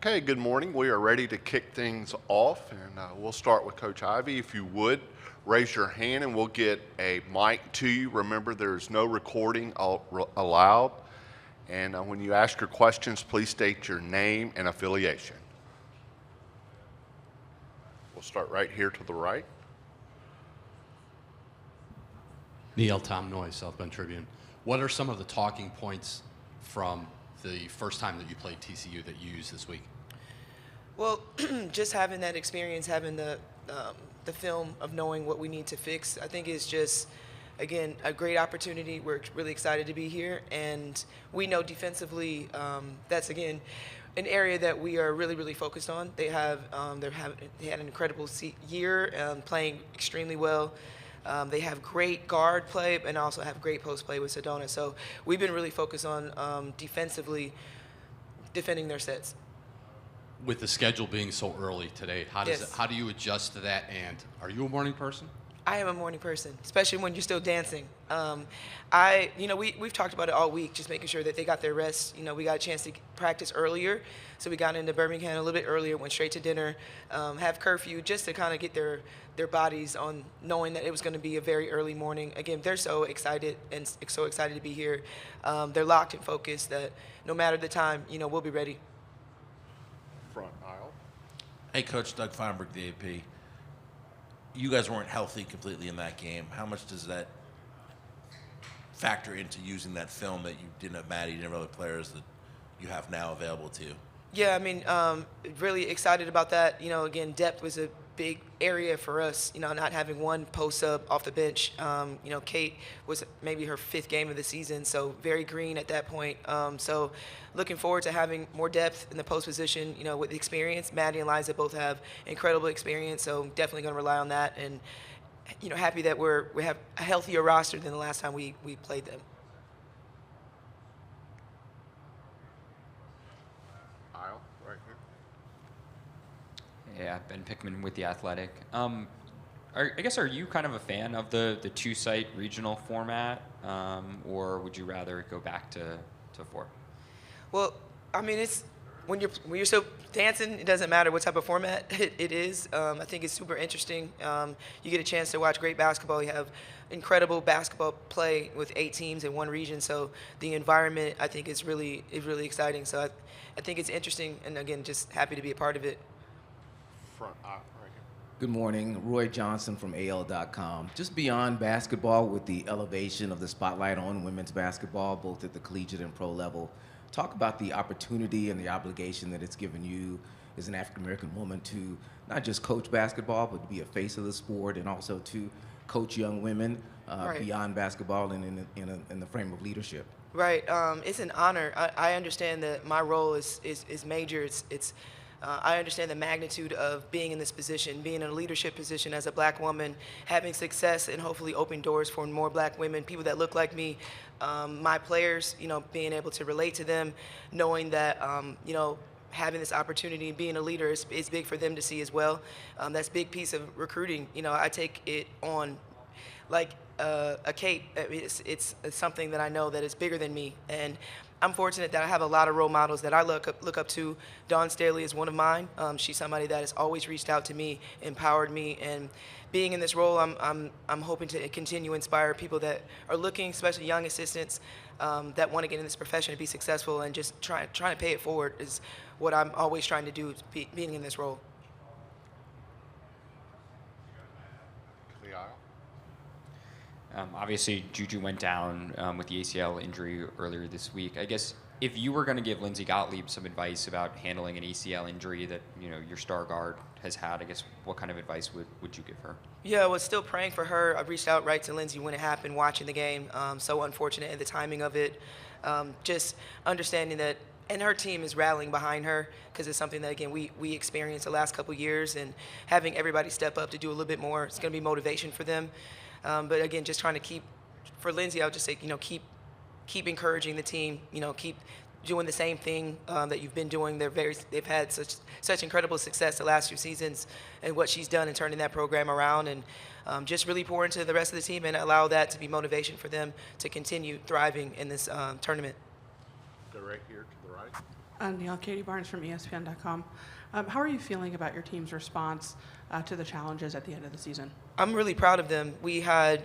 Okay, good morning. We are ready to kick things off, and we'll start with Coach Ivey. If you would, raise your hand and we'll get a mic to you. Remember, there's no recording allowed. And when you ask your questions, please state your name and affiliation. We'll start right here to the right. Niele, Tom Noyes, South Bend Tribune. What are some of the talking points from the first time that you played TCU that you used this week? Well, just having that experience, having the film of knowing what we need to fix, I think is just, again, a great opportunity. We're really excited to be here, and we know defensively that's, again, an area that we are really, really focused on. They had an incredible year, playing extremely well. They have great guard play and also have great post play with Sedona. So we've been really focused on defensively defending their sets. With the schedule being so early today, how do you adjust to that? And are you a morning person? I am a morning person, especially when you're still dancing. We've talked about it all week, just making sure that they got their rest. We got a chance to practice earlier, so we got into Birmingham a little bit earlier, went straight to dinner, have curfew, just to kind of get their bodies on knowing that it was going to be a very early morning. Again, they're so excited and so excited to be here. They're locked and focused that no matter the time, we'll be ready. Front aisle. Hey, Coach Doug Feinberg, the AP. You guys weren't healthy completely in that game. How much does that factor into using that film that you didn't have Maddie, you didn't have other players that you have now available to you? Yeah, really excited about that. Again, depth was a big area for us, not having one post up off the bench. Kate was maybe her 5th game of the season, so very green at that point. So looking forward to having more depth in the post position, with the experience. Maddie and Liza both have incredible experience, so definitely going to rely on that. And, happy that we have a healthier roster than the last time we played them. Aisle, right here. Yeah, Ben Pickman with The Athletic. Are you kind of a fan of the two-site regional format, or would you rather go back to 4? Well, it's when you're still dancing, it doesn't matter what type of format it is. I think it's super interesting. You get a chance to watch great basketball. You have incredible basketball play with 8 teams in one region. So the environment, I think, is really exciting. So I think it's interesting, and again, just happy to be a part of it. Front aisle, right here. Good morning, Roy Johnson from AL.com. Just beyond basketball, with the elevation of the spotlight on women's basketball, both at the collegiate and pro level, talk about the opportunity and the obligation that it's given you as an African-American woman to not just coach basketball, but to be a face of the sport and also to coach young women beyond basketball and in the frame of leadership. Right. It's an honor. I understand that my role is major. I understand the magnitude of being in this position, being in a leadership position as a black woman, having success and hopefully open doors for more black women, people that look like me, my players, being able to relate to them, knowing that, having this opportunity, being a leader is big for them to see as well. That's a big piece of recruiting. I take it on like a cape. It's something that I know that is bigger than me. And I'm fortunate that I have a lot of role models that I look up to. Dawn Staley is one of mine. She's somebody that has always reached out to me, empowered me, and being in this role, I'm hoping to continue to inspire people that are looking, especially young assistants, that want to get in this profession and be successful, and just trying to pay it forward is what I'm always trying to do, being in this role. The aisle. Obviously, Juju went down with the ACL injury earlier this week. I guess if you were going to give Lindsey Gottlieb some advice about handling an ACL injury that your star guard has had, I guess what kind of advice would you give her? Yeah, I was still praying for her. I reached out right to Lindsey when it happened, watching the game. So unfortunate in the timing of it. Just understanding that, and her team is rallying behind her because it's something that, again, we experienced the last couple of years, and having everybody step up to do a little bit more, it's going to be motivation for them. But again, just trying to keep, for Lindsey, I would just say, keep encouraging the team, keep doing the same thing that you've been doing. They've had such incredible success the last few seasons, and what she's done in turning that program around, and just really pour into the rest of the team and allow that to be motivation for them to continue thriving in this tournament. Go right here to the right. Niele, Katie Barnes from ESPN.com. How are you feeling about your team's response to the challenges at the end of the season? I'm really proud of them. We had,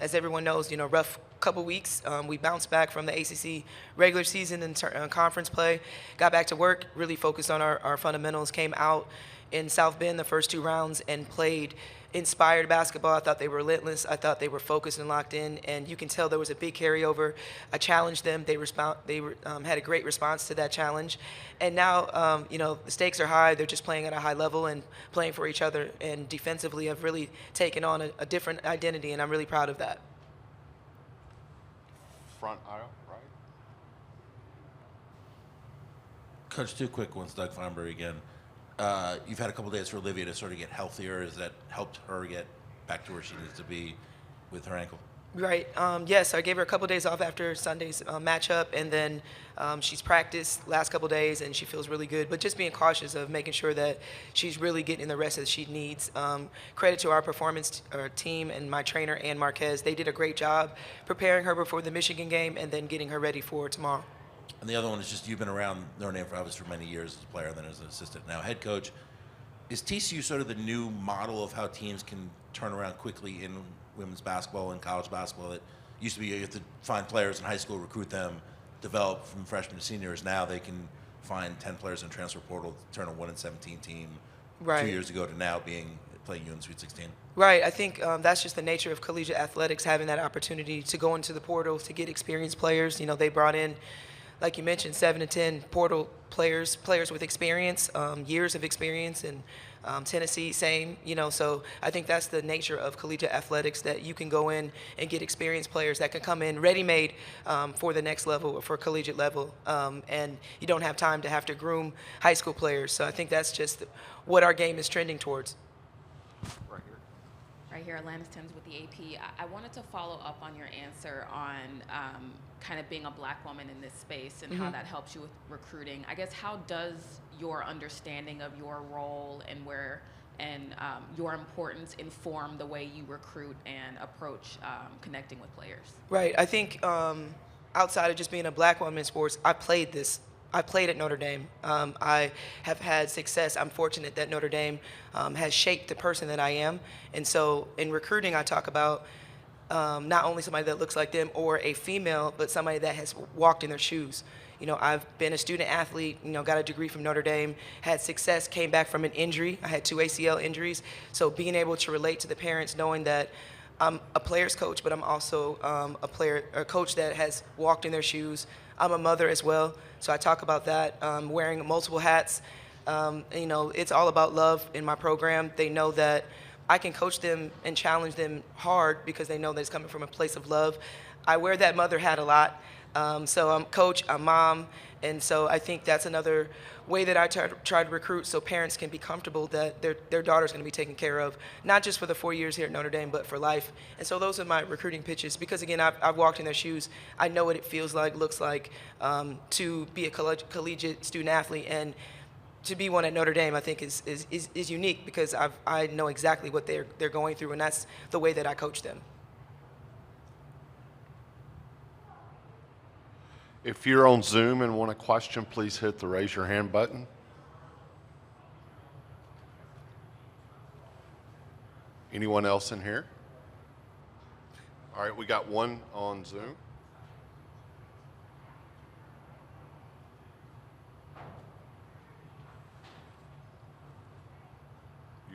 as everyone knows, rough couple weeks. We bounced back from the ACC regular season and conference play, got back to work, really focused on our fundamentals, came out in South Bend the first 2 rounds and played inspired basketball. I thought they were relentless. I thought they were focused and locked in, and you can tell there was a big carryover. I challenged them. They had a great response to that challenge, and now the stakes are high. They're just playing at a high level and playing for each other, and defensively have really taken on a different identity, and I'm really proud of that. Front aisle, right? Coach, 2 quick ones. Doug Feinberg again. You've had a couple days for Olivia to sort of get healthier. Has that helped her get back to where she needs to be with her ankle? Right. Yes, I gave her a couple days off after Sunday's matchup, and then she's practiced last couple days, and she feels really good. But just being cautious of making sure that she's really getting the rest that she needs. Credit to our performance team and my trainer, Ann Marquez. They did a great job preparing her before the Michigan game and then getting her ready for tomorrow. And the other one is just you've been around Notre Dame for many years as a player, then as an assistant, now head coach. Is TCU sort of the new model of how teams can turn around quickly in women's basketball and college basketball? It used to be you have to find players in high school, recruit them, develop from freshmen to seniors. Now they can find 10 players in transfer portal, turn a 1-17 team Right. 2 years ago to now playing you in Sweet 16. Right. I think that's just the nature of collegiate athletics, having that opportunity to go into the portal to get experienced players. They brought in, like you mentioned, 7 to 10 portal players with experience, years of experience, and Tennessee, same. So I think that's the nature of collegiate athletics, that you can go in and get experienced players that can come in ready-made for the next level, or for collegiate level, and you don't have time to have to groom high school players. So I think that's just what our game is trending towards. Right here, Alanis Timms with the AP. I wanted to follow up on your answer on kind of being a black woman in this space and how that helps you with recruiting. I guess, how does your understanding of your role and your importance inform the way you recruit and approach connecting with players? Right. I think outside of just being a black woman in sports, I played at Notre Dame. I have had success. I'm fortunate that Notre Dame has shaped the person that I am. And so in recruiting, I talk about not only somebody that looks like them or a female, but somebody that has walked in their shoes. I've been a student athlete, got a degree from Notre Dame, had success, came back from an injury. I had 2 ACL injuries. So being able to relate to the parents, knowing that I'm a player's coach, but I'm also a coach that has walked in their shoes. I'm a mother as well, so I talk about that, wearing multiple hats. It's all about love in my program. They know that I can coach them and challenge them hard because they know that it's coming from a place of love. I wear that mother hat a lot. So I'm coach, I'm mom, and so I think that's another way that I try to recruit, so parents can be comfortable that their daughter's going to be taken care of, not just for the 4 years here at Notre Dame, but for life. And so those are my recruiting pitches, because again, I've walked in their shoes. I know what it feels like, looks like, to be a collegiate student athlete, and to be one at Notre Dame, I think is unique, because I know exactly what they're going through, and that's the way that I coach them. If you're on Zoom and want a question, please hit the raise your hand button. Anyone else in here? All right, we got one on Zoom.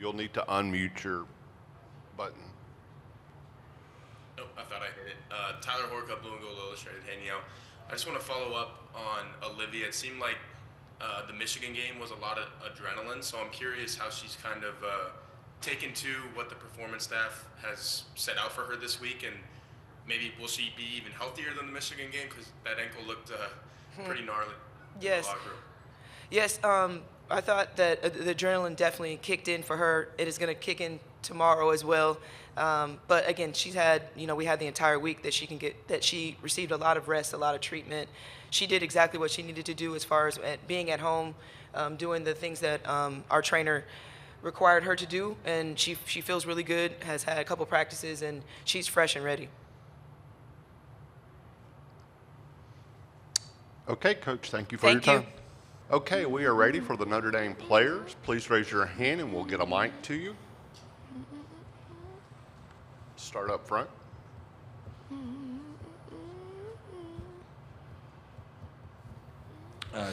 You'll need to unmute your button. Oh, I thought I hit it. Tyler Horcup, Blue and Gold Illustrated, hanging out. I just want to follow up on Olivia. It seemed like the Michigan game was a lot of adrenaline, so I'm curious how she's kind of taken to what the performance staff has set out for her this week, and maybe will she be even healthier than the Michigan game, because that ankle looked pretty gnarly. Yes. Yes, I thought that the adrenaline definitely kicked in for her. It is going to kick in tomorrow as well. But again, she's had, we had the entire week that she received a lot of rest, a lot of treatment. She did exactly what she needed to do as far as being at home, doing the things that our trainer required her to do, and she feels really good, has had a couple practices, and she's fresh and ready. Okay, Coach, thank you for your time. Thank you. Okay, we are ready for the Notre Dame players. Please raise your hand and we'll get a mic to you. Start up front.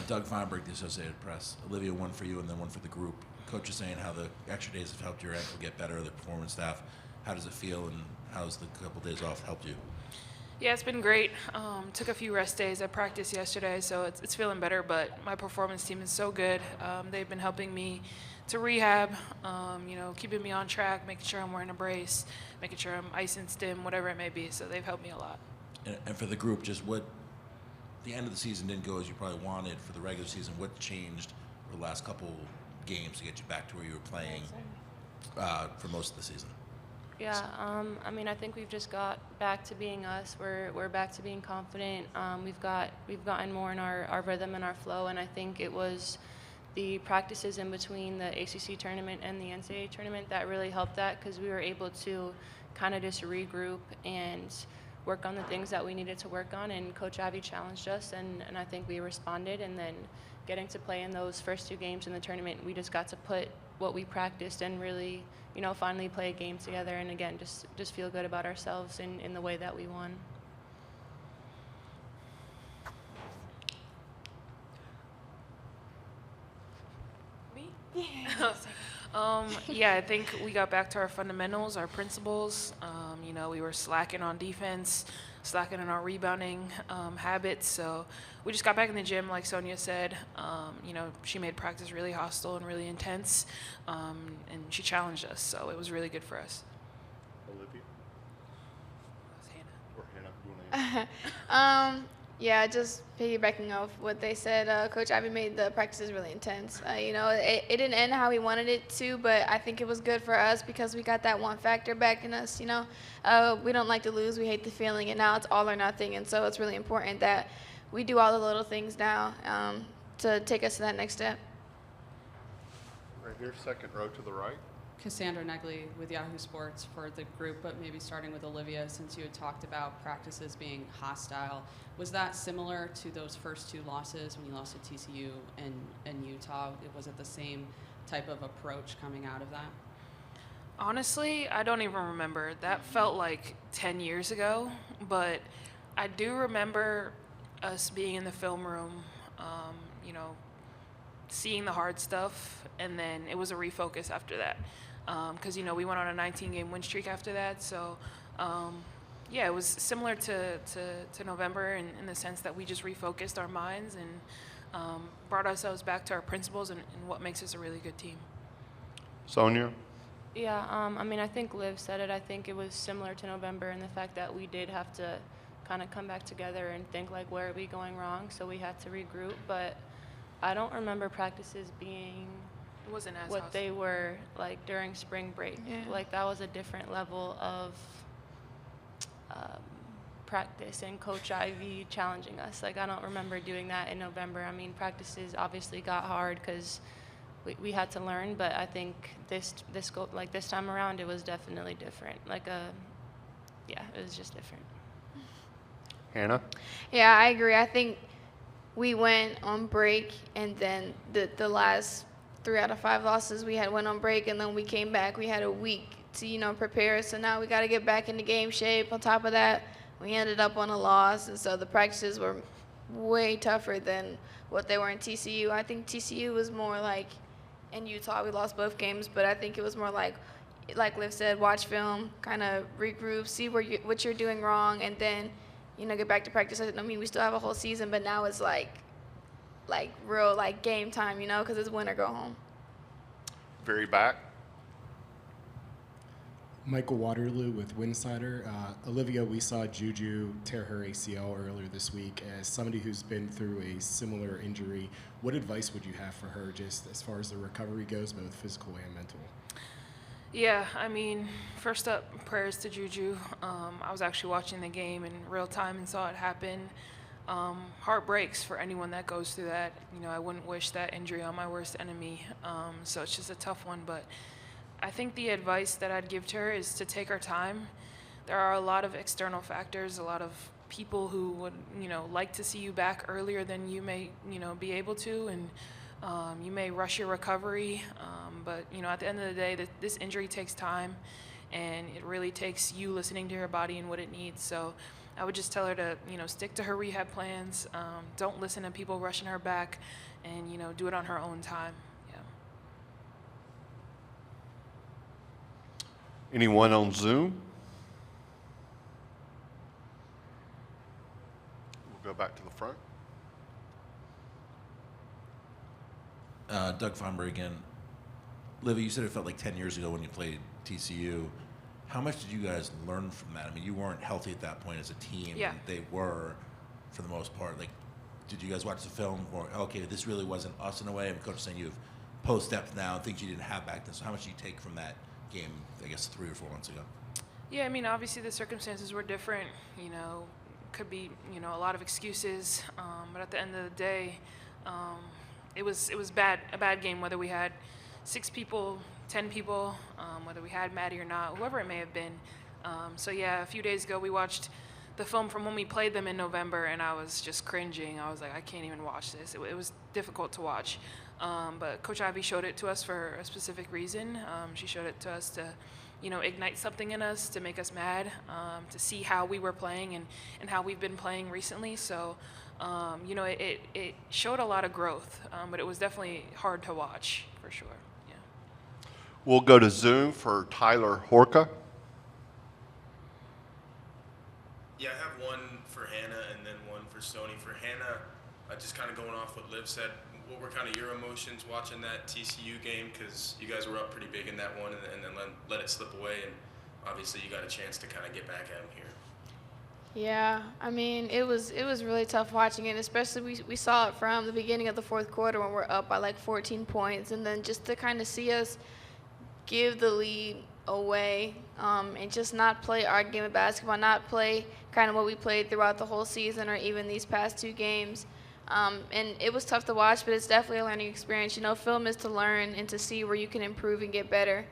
Doug Feinberg, the Associated Press. Olivia, one for you and then one for the group. Coach is saying how the extra days have helped your ankle get better, the performance staff. How does it feel and how's the couple days off helped you? Yeah, it's been great. Took a few rest days. I practiced yesterday, so it's feeling better, but my performance team is so good. They've been helping me to rehab, keeping me on track, making sure I'm wearing a brace, making sure I'm ice and stim, whatever it may be. So they've helped me a lot. And for the group, just what the end of the season didn't go as you probably wanted for the regular season. What changed for the last couple games to get you back to where you were playing for most of the season? Yeah, I think we've just got back to being us. We're back to being confident. We've gotten more in our rhythm and our flow, and I think it was the practices in between the ACC tournament and the NCAA tournament that really helped that, because we were able to kind of just regroup and work on the things that we needed to work on, and Coach Ivey challenged us, and I think we responded, and then getting to play in those first two games in the tournament, we just got to put what we practiced and really, finally play a game together, and again, just feel good about ourselves in the way that we won. Me? Yeah, I think we got back to our fundamentals, our principles. We were slacking on defense, slacking in our rebounding habits. So we just got back in the gym, like Sonia said. She made practice really hostile and really intense, and she challenged us. So it was really good for us. Olivia? Hannah. Or Hannah, you want to Yeah, just piggybacking off what they said, Coach Ivey made the practices really intense. It didn't end how we wanted it to, but I think it was good for us because we got that one factor back in us. We don't like to lose. We hate the feeling, and now it's all or nothing. And so it's really important that we do all the little things now to take us to that next step. Right here, second row to the right. Cassandra Negley with Yahoo Sports for the group, but maybe starting with Olivia, since you had talked about practices being hostile. Was that similar to those first two losses when you lost to TCU and Utah? Was it the same type of approach coming out of that? Honestly, I don't even remember. That felt like 10 years ago, but I do remember us being in the film room, seeing the hard stuff, and then it was a refocus after that. Because, we went on a 19-game win streak after that. So, it was similar to November in the sense that we just refocused our minds and brought ourselves back to our principles and what makes us a really good team. Sonia? Yeah, I think Liv said it. I think it was similar to November in the fact that we did have to kind of come back together and think, where are we going wrong? So we had to regroup. But I don't remember practices being It wasn't as what hostile. they were during spring break. Yeah. That was a different level of practice, and Coach Ivey challenging us. I don't remember doing that in November. Practices obviously got hard because we had to learn, but I think this time around it was definitely different. It was just different. Hannah? Yeah, I agree. I think we went on break, and then the last 3 out of 5 losses we had went on break, and then we came back. We had a week to prepare. So now we got to get back into game shape. On top of that, we ended up on a loss, and so the practices were way tougher than what they were in TCU. I think TCU was more in Utah. We lost both games, but I think it was more like Liv said, watch film, kind of regroup, see what you're doing wrong, and then get back to practice. We still have a whole season, but now it's real game time, because it's win or go home. Very back. Michael Waterloo with Winsider. Olivia, we saw Juju tear her ACL earlier this week. As somebody who's been through a similar injury, what advice would you have for her just as far as the recovery goes, both physical and mental? Yeah, first up, prayers to Juju. I was actually watching the game in real time and saw it happen. Heart breaks for anyone that goes through that. I wouldn't wish that injury on my worst enemy. So it's just a tough one, but I think the advice that I'd give to her is to take her time. There are a lot of external factors, a lot of people who would, like to see you back earlier than you may, be able to, and you may rush your recovery. But, at the end of the day, this injury takes time, and it really takes you listening to your body and what it needs. So I would just tell her to, stick to her rehab plans. Don't listen to people rushing her back, and, do it on her own time. Yeah. Anyone on Zoom? We'll go back to the front. Doug Fomber again. Olivia, you said it felt like 10 years ago when you played TCU. How much did you guys learn from that? I mean, you weren't healthy at that point as a team. Yeah. They were, for the most part. Like, did you guys watch the film? Or, okay, this really wasn't us in a way. And Coach is saying you've post-stepped now, things you didn't have back then. So how much do you take from that game, I guess, 3 or 4 months ago? Yeah, I mean, obviously the circumstances were different. Could be, a lot of excuses. But at the end of the day, it was a bad game, whether we had 6 people, 10 people, whether we had Maddie or not, whoever it may have been. So yeah, a few days ago we watched the film from when we played them in November, and I was just cringing. I was like, I can't even watch this. It was difficult to watch. But Coach Ivey showed it to us for a specific reason. She showed it to us to, ignite something in us, to make us mad, to see how we were playing and how we've been playing recently. So, it showed a lot of growth, but it was definitely hard to watch for sure. Yeah. We'll go to Zoom for Tyler Horka. Yeah, I have one for Hannah and then one for Sonia. For Hannah, just kind of going off what Liv said, what were kind of your emotions watching that TCU game? Because you guys were up pretty big in that one and then let it slip away, and obviously you got a chance to kind of get back at them here. Yeah, I mean, it was really tough watching it, especially we saw it from the beginning of the fourth quarter when we're up by like 14 points, and then just to kind of see us give the lead away and just not play our game of basketball, not play kind of what we played throughout the whole season or even these past 2 games. And it was tough to watch, but it's definitely a learning experience. Film is to learn and to see where you can improve and get better.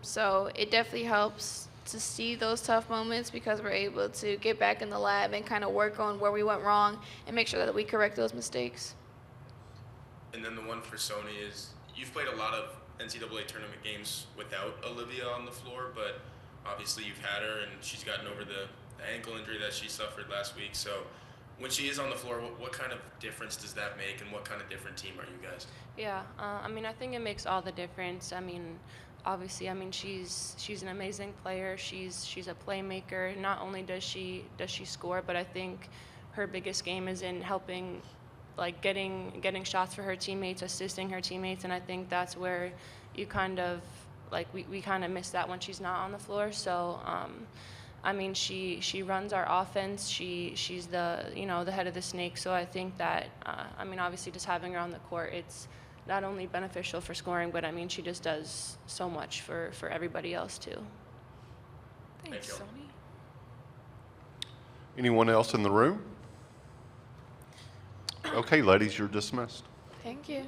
So it definitely helps to see those tough moments because we're able to get back in the lab and kind of work on where we went wrong and make sure that we correct those mistakes. And then the one for Sonia is, you've played a lot of NCAA tournament games without Olivia on the floor, but obviously you've had her and she's gotten over the ankle injury that she suffered last week. So when she is on the floor, what kind of difference does that make, and what kind of different team are you guys? Yeah, I think it makes all the difference. Obviously, she's an amazing player. She's a playmaker. Not only does she score, but I think her biggest game is in helping, like getting shots for her teammates, assisting her teammates, and I think that's where you kind of we kind of miss that when she's not on the floor. So. She runs our offense. She's the the head of the snake. So I think that obviously just having her on the court, it's not only beneficial for scoring, but she just does so much for everybody else too. Thanks, Sonia. Anyone else in the room? Okay, ladies, you're dismissed. Thank you.